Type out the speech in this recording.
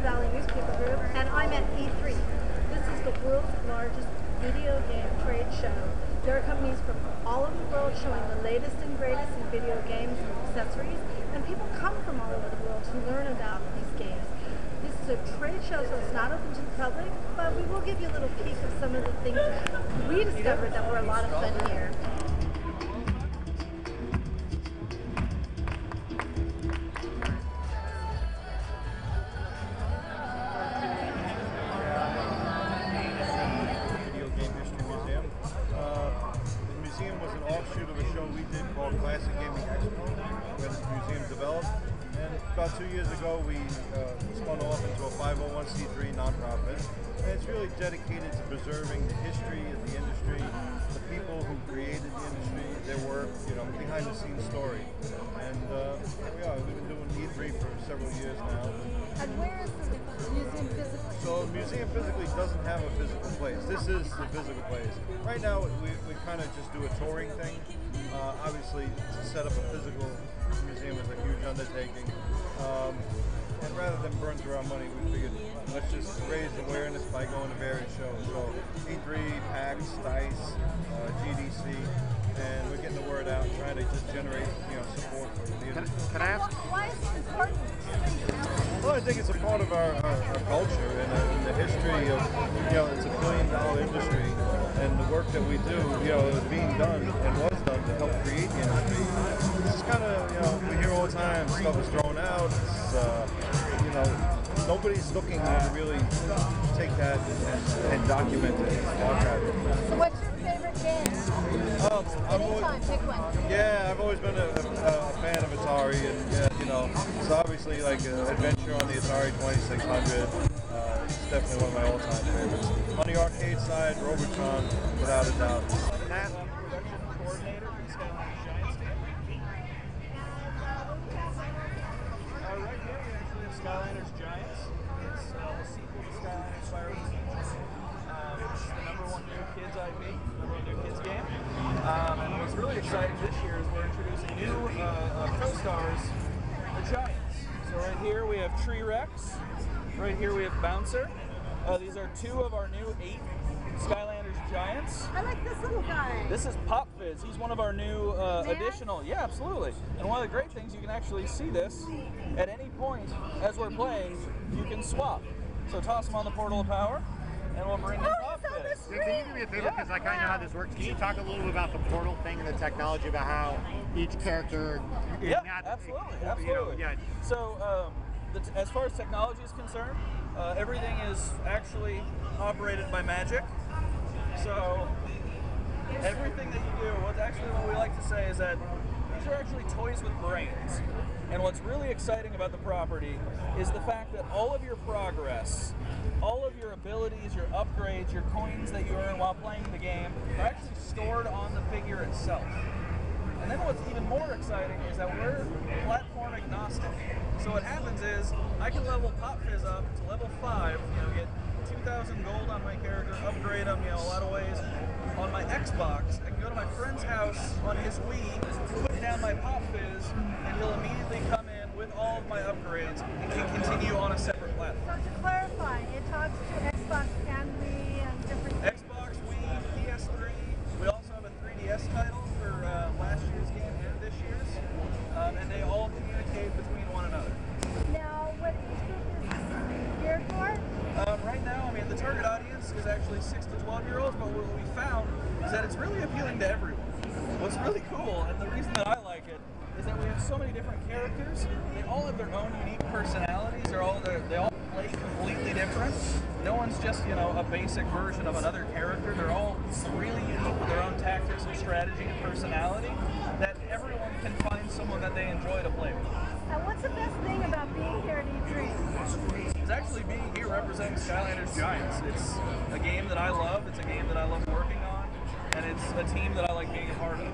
Valley Newspaper Group, and I'm at E3. This is the world's largest video game trade show. There are companies from all over the world showing the latest and greatest in video games and accessories, and people come from all over the world to learn about these games. This is a trade show, so it's not open to the public, but we will give you a little peek of some of the things we discovered that were a lot of fun here. Offshoot of a show we did called Classic Gaming Expo, where this museum developed. And about 2 years ago, we spun off into a 501c3 nonprofit. And it's really dedicated to preserving the history of the industry, the people who created the industry, their work, behind the scenes story. And here we are. We've been doing E3 for several years now. And where is the museum physically? So the museum physically doesn't have a physical place. This is the physical place. Right now, we kind of just do a touring thing. Obviously, to set up a physical museum is a huge undertaking. And rather than burn through our money, we figured let's just raise awareness by going to various shows. So E3, PAX, DICE, GDC, and we're getting the word out, trying to just generate support for the industry. Can I ask? Why is it important? Well, I think it's a part of our culture and the history of, it's $1 billion industry, and the work that we do, is being done and was done to help create the industry. It's kind of, we hear all the time, stuff is thrown out, nobody's looking to really take that and document it and archive it. So what's your favorite game? Anytime, pick one. Yeah, I've always been a fan of Atari, and so obviously like Adventure on the Atari 2600. It's definitely one of my all-time favorites. On the arcade side, Robotron, without a doubt. Matt? Production coordinator for the Skylanders Giants team. Right here we actually have Skylanders Giants. It's the sequel to Skylanders Spyro the Seasons. It's the #1 new kids IP, #1 new kids game. And what's really exciting this year is we're introducing new co-stars, the Giants. So right here we have Tree Rex. Right here we have Bouncer. These are 2 of our new 8 Skylanders Giants. I like this little guy. This is Pop Fizz. He's one of our new additional. Yeah, absolutely. And one of the great things, you can actually see this at any point as we're playing. You can swap. So toss him on the Portal of Power, and we'll bring in Pop Fizz. Can you do me a favor, because I kind of know how this works? Can you talk a little bit about the portal thing and the technology, about how each character? Yeah, absolutely. So as far as technology is concerned, everything is actually operated by magic. So everything that you do, what we like to say is that these are actually toys with brains. And what's really exciting about the property is the fact that all of your progress, all of your abilities, your upgrades, your coins that you earn while playing the game are actually stored on the figure itself. And then what's even more exciting is that we're platform agnostic. So what happens is I can level Pop Fizz up to level 5, get 2,000 gold on my character, upgrade them, a lot of ways. On my Xbox, I can go to my friend's house on his Wii, put down my Pop Fizz, and he'll immediately come in with all of my upgrades and can continue on a separate platform. So to clarify, it talks to Xbox and Wii and different Xbox, Wii, PS3. We also have a 3DS title for last year's game and this year's, and they all communicate between one another. Now, what age group is this geared for? Right now, the target audience is actually 6 to 12-year-olds, but what we found is that it's really appealing to everyone. What's really cool, and the reason that I like it, is that we have so many different characters. They all have their own unique personalities. They all play completely different. No one's just, a basic version of another character. They're all really unique with their own tactics and strategy and personality, that everyone can find someone that they enjoy to play with. And what's the best thing about being here at E3? It's actually being here representing Skylanders Giants. It's a game that I love. It's a game that I love working on. And it's a team that I like being a part of.